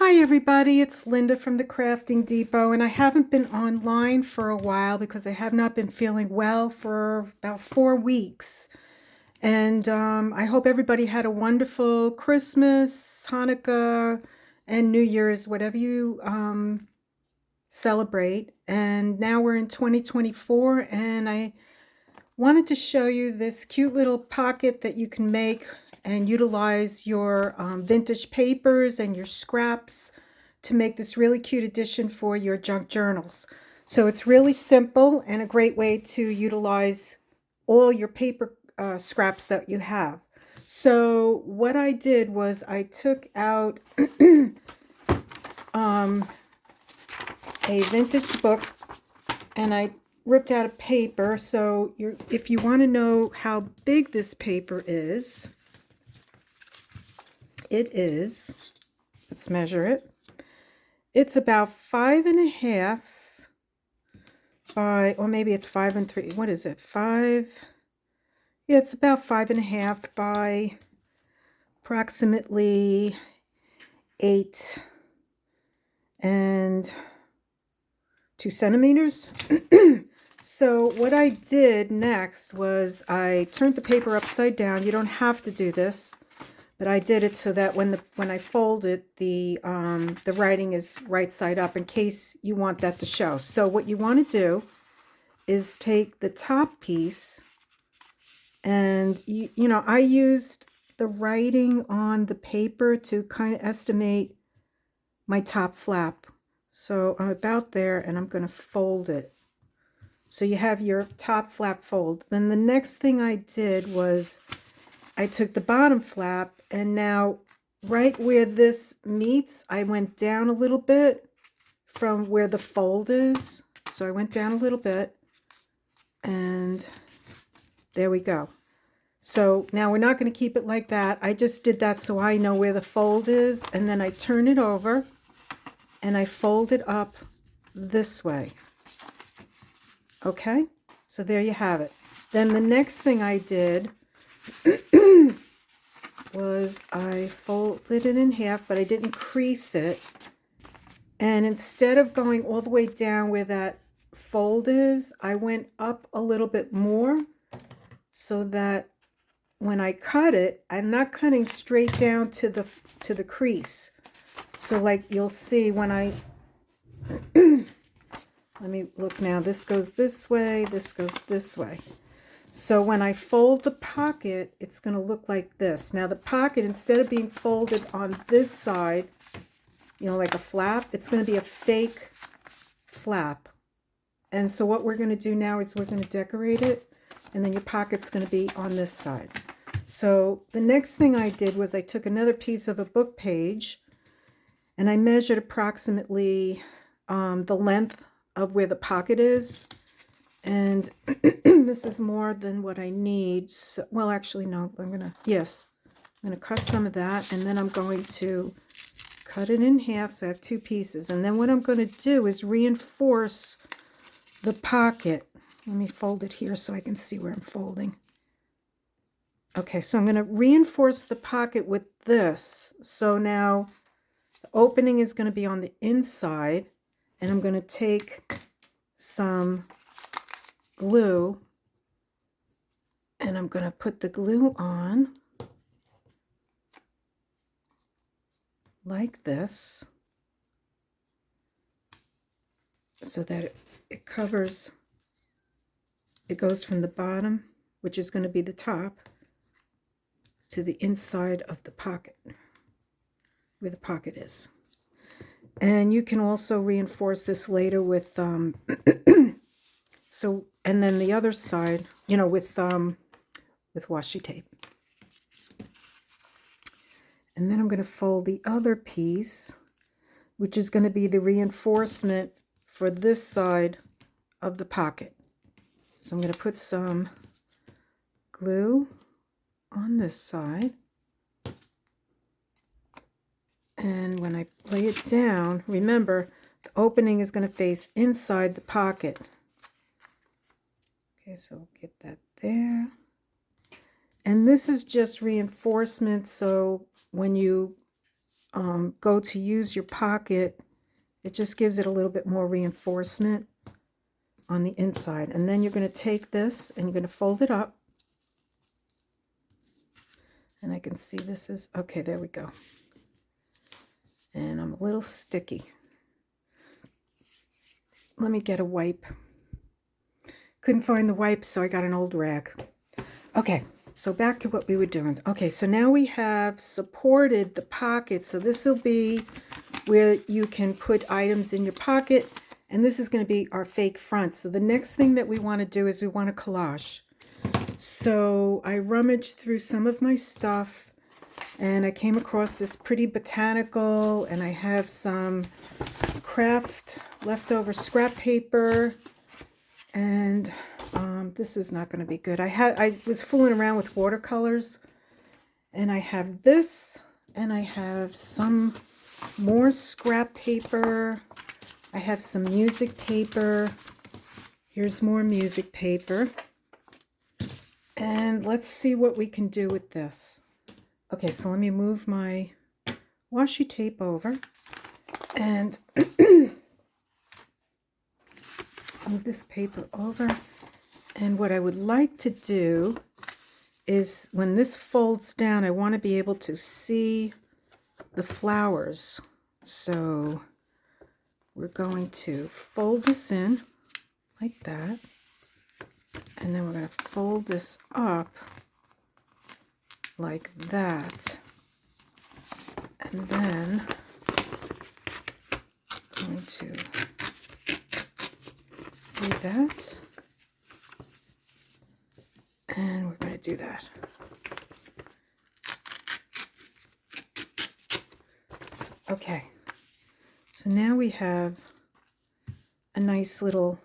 Hi everybody, it's Linda from the Crafting Depot, and I haven't been online for a while because I have not been feeling well for about 4 weeks. And I hope everybody had a wonderful Christmas, Hanukkah, and New Year's, whatever you celebrate. And now we're in 2024, and I wanted to show you this cute little pocket that you can make and utilize your vintage papers and your scraps to make this really cute addition for your junk journals. So it's really simple and a great way to utilize all your paper scraps that you have. So what I did was I took out a vintage book and I ripped out a paper. So if you want to know how big this paper is, let's measure it. It's about 5.5 by, or maybe it's 5 and 3. What is it? 5. Yeah, it's about 5.5 by approximately 8 and 2 centimeters. So what I did next was I turned the paper upside down. You don't have to do this, but I did it so that when I fold it, the writing is right side up in case you want that to show. So what you want to do is take the top piece, and you know, I used the writing on the paper to kind of estimate my top flap. So I'm about there, and I'm going to fold it. So you have your top flap fold. Then the next thing I did was I took the bottom flap, and now right where this meets, I went down a little bit from where the fold is. So I went down a little bit, and there we go. So now we're not going to keep it like that. I just did that so I know where the fold is, and then I turn it over and I fold it up this way. Okay, so there you have it. Then the next thing I did was I folded it in half, but I didn't crease it. And instead of going all the way down where that fold is, I went up a little bit more so that when I cut it, I'm not cutting straight down to the crease. So like you'll see when I let me look now. This goes this way, this goes this way. So when I fold the pocket, it's going to look like this. Now the pocket, instead of being folded on this side, you know, like a flap, it's going to be a fake flap. And so what we're going to do now is we're going to decorate it, and then your pocket's going to be on this side. So the next thing I did was I took another piece of a book page, and I measured approximately the length of where the pocket is. And this is more than what I need. So, well, actually, no, I'm going to cut some of that, and then I'm going to cut it in half, so I have 2 pieces. And then what I'm going to do is reinforce the pocket. Let me fold it here so I can see where I'm folding. Okay, so I'm going to reinforce the pocket with this. So now the opening is going to be on the inside, and I'm going to take some glue, and I'm going to put the glue on like this so that it covers, it goes from the bottom, which is going to be the top, to the inside of the pocket, where the pocket is. And you can also reinforce this later with so, and then the other side, you know, with washi tape. And then I'm going to fold the other piece, which is going to be the reinforcement for this side of the pocket. So I'm going to put some glue on this side. And when I lay it down, remember, the opening is going to face inside the pocket. Okay, so get that there. And this is just reinforcement, so when you go to use your pocket, it just gives it a little bit more reinforcement on the inside. And then you're going to take this and you're going to fold it up. And I can see this is, okay, there we go. And I'm a little sticky. Let me get a wipe. Couldn't find the wipe, so I got an old rag. Okay, so back to what we were doing. Okay, so now we have supported the pocket. So this will be where you can put items in your pocket. And this is going to be our fake front. So the next thing that we want to do is we want to collage. So I rummaged through some of my stuff and I came across this pretty botanical, and I have some craft leftover scrap paper, and this is not going to be good. I was fooling around with watercolors, and I have this, and I have some more scrap paper. I have some music paper. Here's more music paper. And let's see what we can do with this. Okay, so let me move my washi tape over and move this paper over. And what I would like to do is when this folds down, I want to be able to see the flowers. So we're going to fold this in like that. And then we're going to fold this up like that. And then I'm going to do that. And we're going to do that. Okay. So now we have a nice little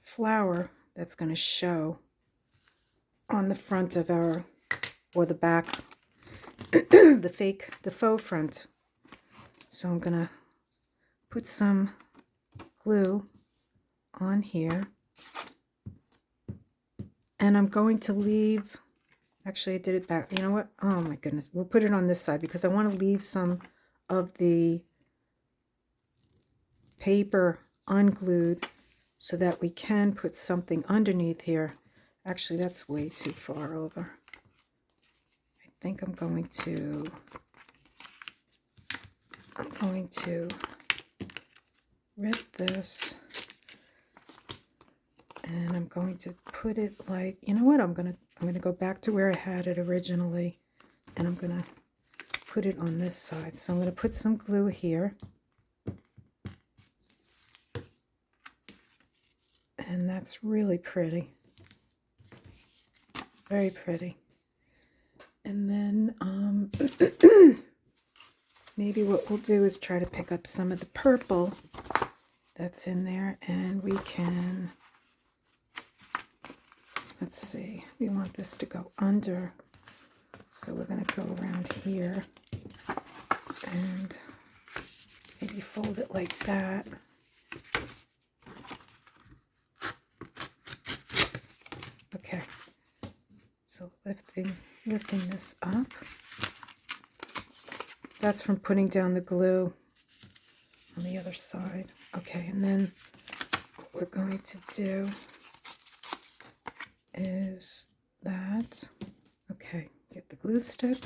flower that's going to show on the front of our, or the back, the faux front. So I'm going to put some glue on here. And I'm going to leave, actually I did it back, you know what? Oh my goodness. We'll put it on this side because I want to leave some of the paper unglued so that we can put something underneath here. Actually, that's way too far over. I think I'm going to rip this, and I'm going to put it like, you know what? I'm going to go back to where I had it originally, and I'm going to put it on this side. So I'm going to put some glue here. And that's really pretty. Very pretty. And then maybe what we'll do is try to pick up some of the purple that's in there, and we can, let's see, we want this to go under, so we're going to go around here and maybe fold it like that. Okay, so lifting this up. That's from putting down the glue on the other side. Okay, and then what we're going to do is that. Okay, get the glue stick.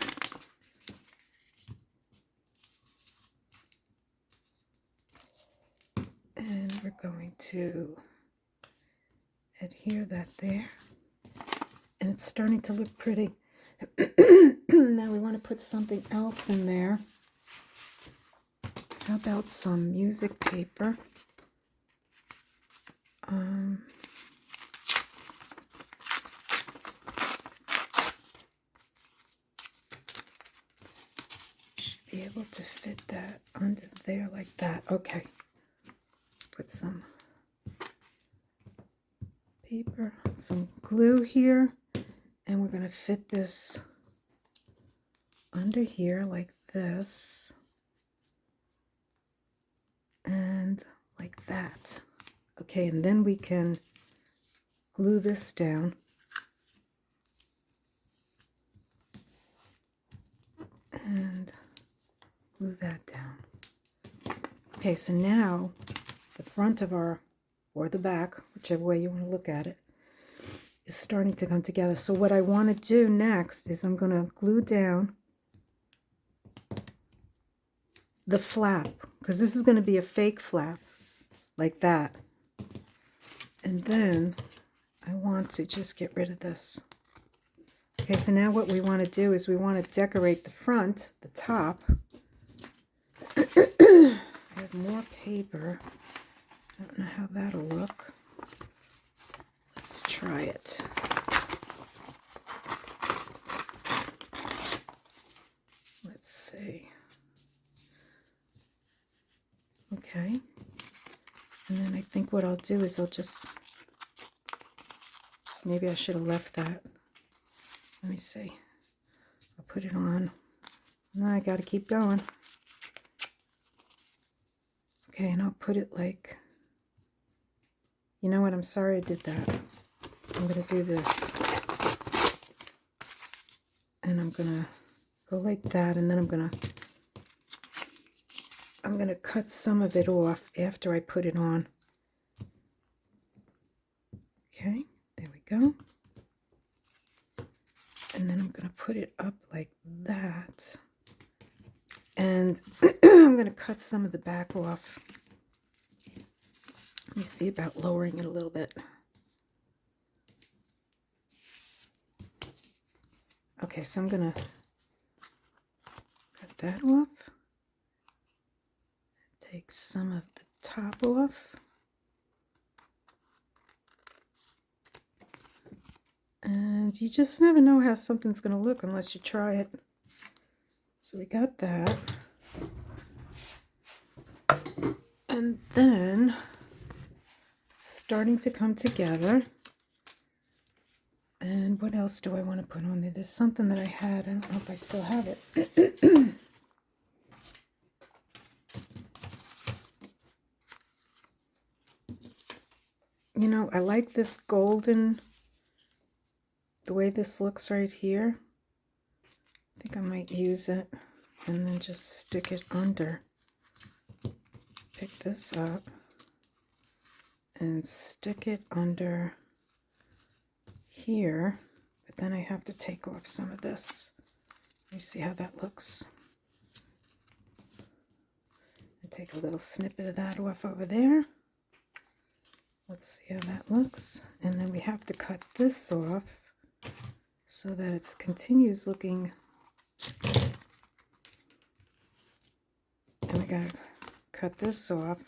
And we're going to adhere that there. And it's starting to look pretty. Now we want to put something else in there. How about some music paper? Should be able to fit that under there like that. Okay. Let's put some paper, some glue here, and we're going to fit this under here like this and like that. Okay, and then we can glue this down. And Okay, so now the front of our, or the back, whichever way you want to look at it, is starting to come together. So what I want to do next is I'm going to glue down the flap, because this is going to be a fake flap, like that. And then I want to just get rid of this. Okay, so now what we want to do is we want to decorate the front, the top. I have more paper. I don't know how that'll look. Let's try it. Let's see. Okay. And then I think what I'll do is I'll just, maybe I should have left that. Let me see. I'll put it on. Now I got to keep going. Okay, and I'll put it like, you know what, I'm sorry I did that. I'm going to do this. And I'm going to go like that, and then I'm going to cut some of it off after I put it on. Okay, there we go. And then I'm going to put it up like that. And I'm going to cut some of the back off. Let me see about lowering it a little bit. Okay, so I'm going to cut that off. Take some of the top off. And you just never know how something's going to look unless you try it. So we got that. And then it's starting to come together. And what else do I want to put on there? There's something that I had. I don't know if I still have it. You know, I like this golden, the way this looks right here. I think I might use it and then just stick it under. Pick this up and stick it under here, but then I have to take off some of this. Let me see how that looks. And take a little snippet of that off over there. Let's see how that looks. And then we have to cut this off so that it continues looking. And we gotta cut this off.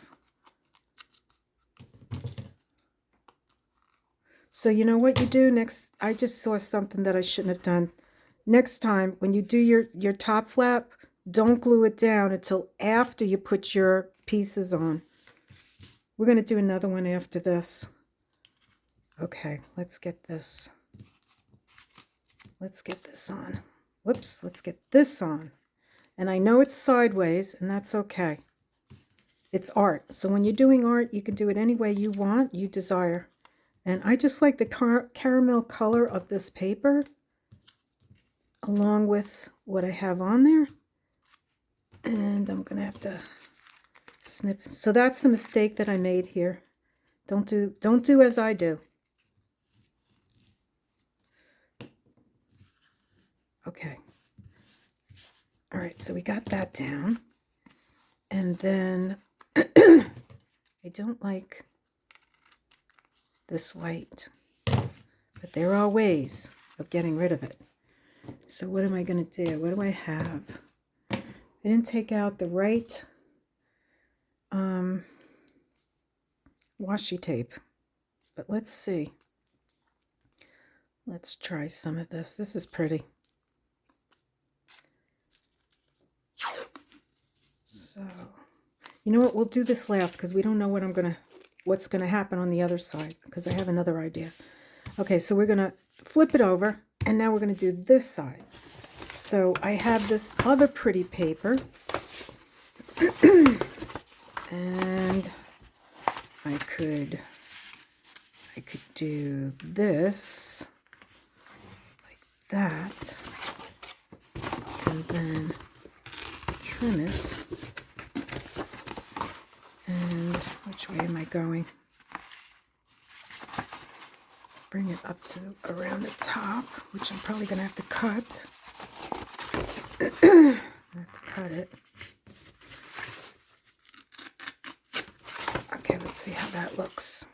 So you know what you do next? I just saw something that I shouldn't have done. Next time, when you do your top flap, don't glue it down until after you put your pieces on. We're going to do another one after this. Okay, let's get this. Let's get this on. Whoops, let's get this on. And I know it's sideways, and that's okay. It's art. So when you're doing art, you can do it any way you want, you desire. And I just like the caramel color of this paper, along with what I have on there. And I'm going to have to snip. So that's the mistake that I made here. Don't do as I do. Okay. All right, so we got that down. And then I don't like this white, but there are ways of getting rid of it. So what am I going to do? What do I have? I didn't take out the right washi tape, but let's see. Let's try some of this. This is pretty. So, you know what? We'll do this last because we don't know what's gonna happen on the other side, because I have another idea. Okay, so we're gonna flip it over, and now we're gonna do this side. So I have this other pretty paper, and I could do this like that, and then trim it And which way am I going? Bring it up to around the top, which I'm probably going to have to cut. I have to cut it. Okay, let's see how that looks.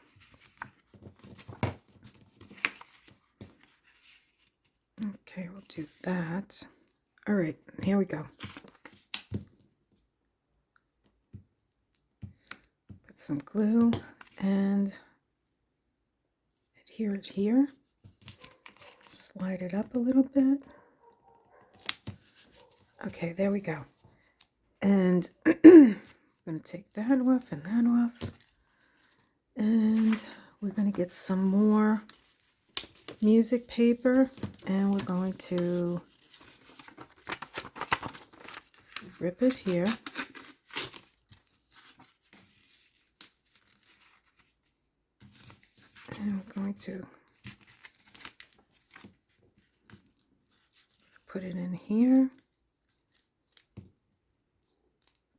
Okay, we'll do that. All right, here we go. Put some glue and adhere it here. Slide it up a little bit. Okay, there we go. And I'm going to take that off and that off. And we're going to get some more music paper, and we're going to rip it here. And we're going to put it in here.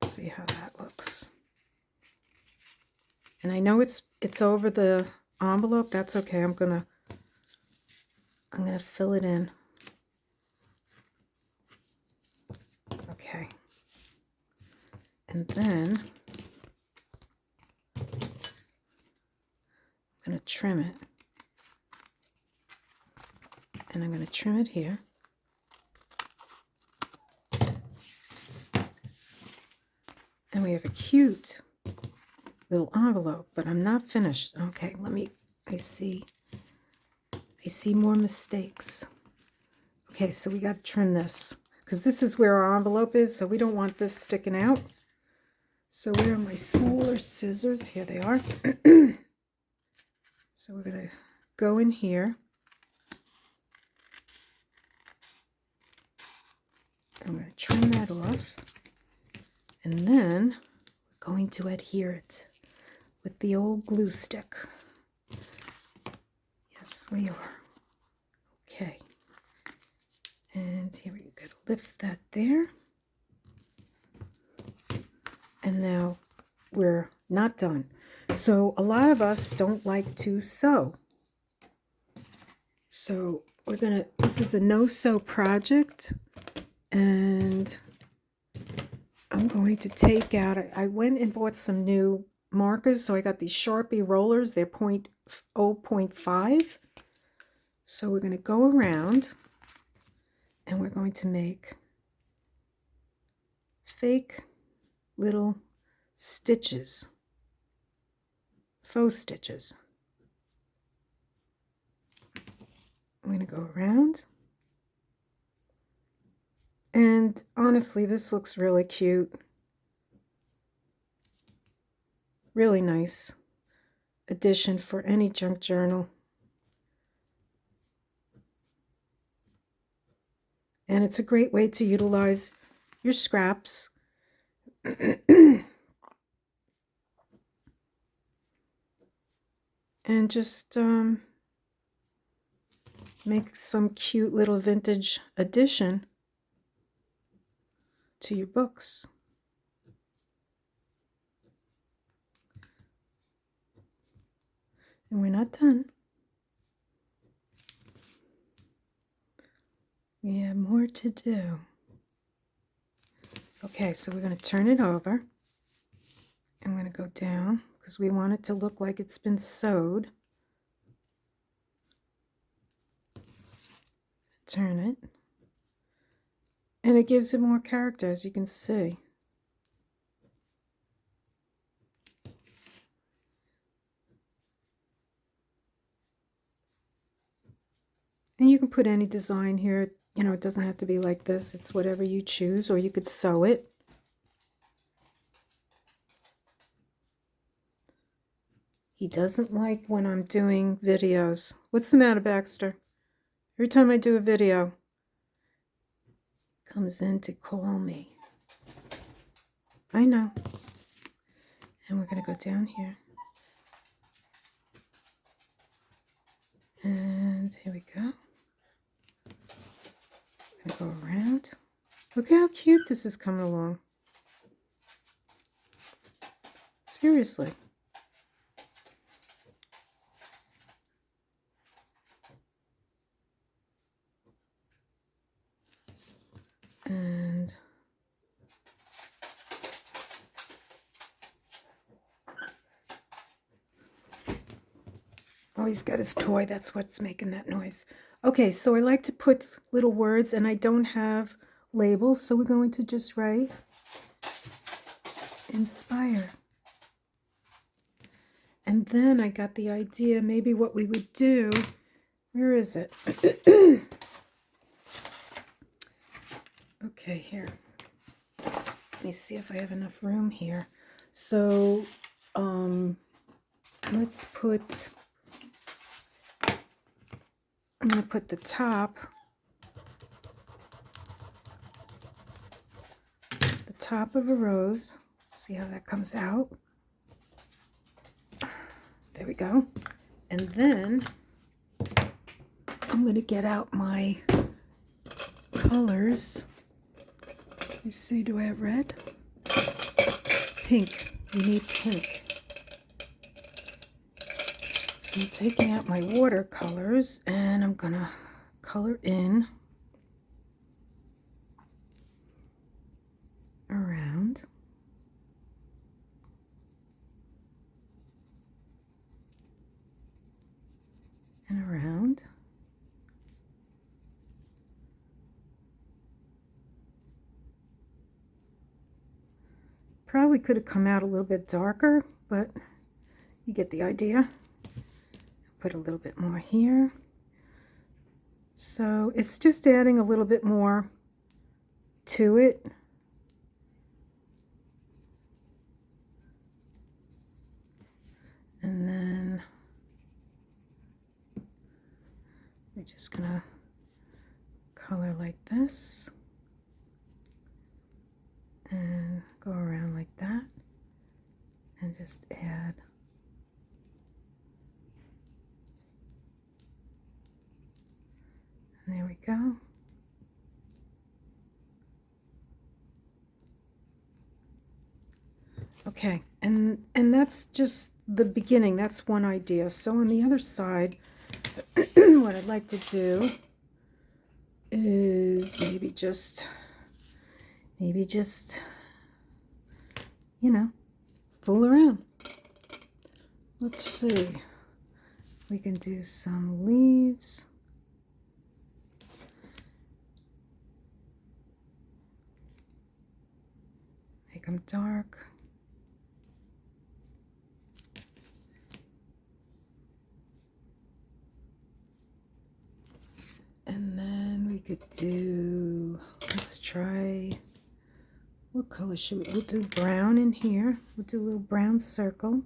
Let's see how that looks. And I know it's over the envelope. That's okay. I'm gonna fill it in. Okay. And then I'm gonna trim it. And I'm gonna trim it here. And we have a cute little envelope, but I'm not finished. Okay, I see more mistakes. Okay, so we got to trim this because this is where our envelope is, so we don't want this sticking out. So where are my smaller scissors? Here they are. So we're going to go in here. I'm going to trim that off. And then we're going to adhere it with the old glue stick. Yes, we are. Okay. And here we go. Lift that there. And now we're not done. So a lot of us don't like to sew. So this is a no-sew project. And I'm going to take out, I went and bought some new markers. So I got these Sharpie rollers. They're 0.5. So we're going to go around and we're going to make fake little stitches, faux stitches. I'm going to go around. And honestly, this looks really cute. Really nice addition for any junk journal. And it's a great way to utilize your scraps. And just make some cute little vintage addition to your books. And we're not done. We have more to do. Okay, so we're going to turn it over. I'm going to go down because we want it to look like it's been sewed. Turn it. And it gives it more character, as you can see. And you can put any design here. You know, it doesn't have to be like this. It's whatever you choose, or you could sew it. He doesn't like when I'm doing videos. What's the matter, Baxter? Every time I do a video, he comes in to call me. I know. And we're going to go down here. And here we go. Go around. Look how cute this is coming along. Seriously. And oh, he's got his toy. That's what's making that noise. Okay, so I like to put little words, and I don't have labels, so we're going to just write inspire. And then I got the idea maybe what we would do. Where is it? Okay, here. Let me see if I have enough room here. So, let's put, I'm going to put the top of a rose. See how that comes out. There we go. And then I'm going to get out my colors. Let me see, do I have red? Pink. We need pink. So I'm taking out my watercolors and I'm going to color in around. And around. Probably could have come out a little bit darker, but you get the idea. Put a little bit more here. So it's just adding a little bit more to it. And then we're just gonna color like this and go around like that and just add and there we go. Okay, and that's just the beginning. That's one idea. So on the other side, what I'd like to do is maybe just, you know, fool around. Let's see. We can do some leaves. Make them dark. And then we could do, let's try, what color should we, we'll do brown in here. We'll do a little brown circle.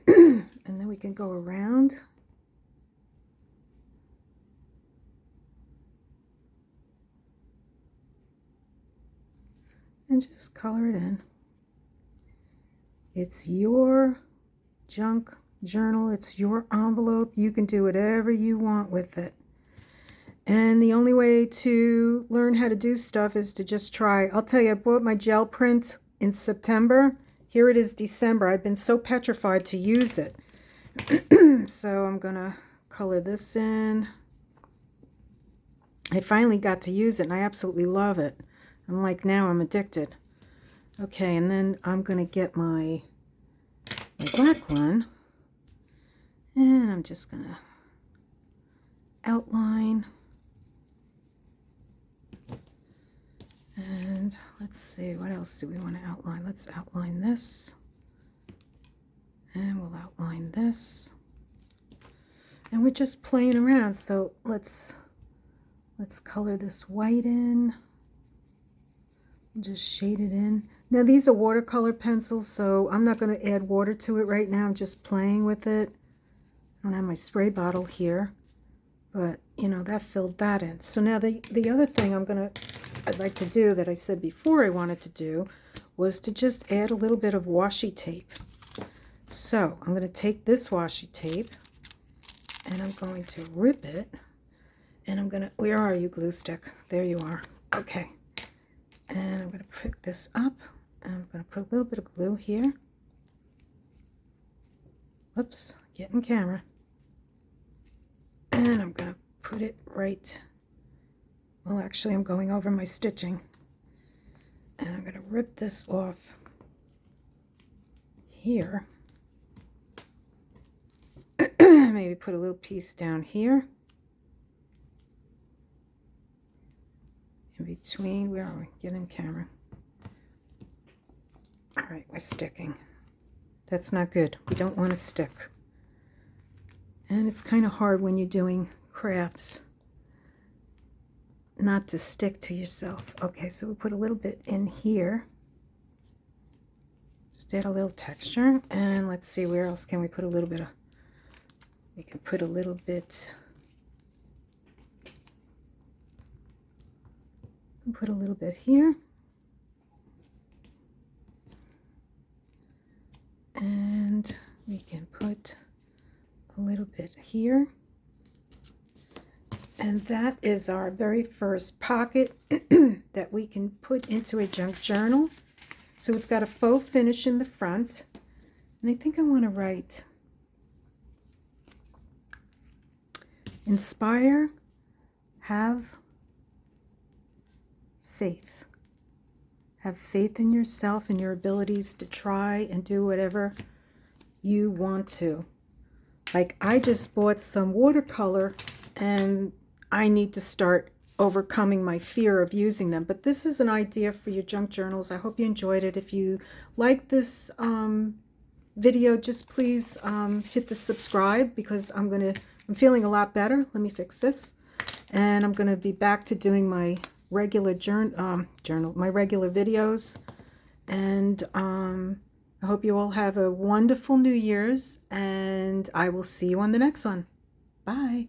And then we can go around. And just color it in. It's your junk journal. It's your envelope. You can do whatever you want with it. And the only way to learn how to do stuff is to just try. I'll tell you, I bought my gel print in September. Here it is December. I've been so petrified to use it. So I'm going to color this in. I finally got to use it and I absolutely love it. I'm like, now I'm addicted. Okay, and then I'm going to get my black one. And I'm just going to outline. And let's see, what else do we want to outline? Let's outline this. And we'll outline this. And we're just playing around. So let's color this white in. Just shade it in. Now these are watercolor pencils, so I'm not going to add water to it right now. I'm just playing with it. I don't have my spray bottle here, but you know, that filled that in. So now the other thing I'd like to do that I said before I wanted to do was to just add a little bit of washi tape. So I'm going to take this washi tape and I'm going to rip it, and I'm going to, where are you, glue stick? There you are. Okay. And I'm going to pick this up. I'm going to put a little bit of glue here. Whoops, getting camera. And I'm going to put it right, well actually I'm going over my stitching. And I'm going to rip this off here. Maybe put a little piece down here. In between, where are we? Get in camera. All right, we're sticking. That's not good. We don't want to stick. And it's kind of hard when you're doing crafts not to stick to yourself. Okay, so we'll put a little bit in here. Just add a little texture. And let's see, where else can we put a little bit of, we can put a little bit, put a little bit here. And we can put a little bit here. And that is our very first pocket that we can put into a junk journal. So it's got a faux finish in the front. And I think I want to write, inspire, have faith. Have faith in yourself and your abilities to try and do whatever you want to. Like, I just bought some watercolor and I need to start overcoming my fear of using them. But this is an idea for your junk journals. I hope you enjoyed it. If you like this video, just please hit the subscribe, because I'm feeling a lot better. Let me fix this. And I'm going to be back to doing my regular my regular videos. And I hope you all have a wonderful New Year's, and I will see you on the next one. Bye.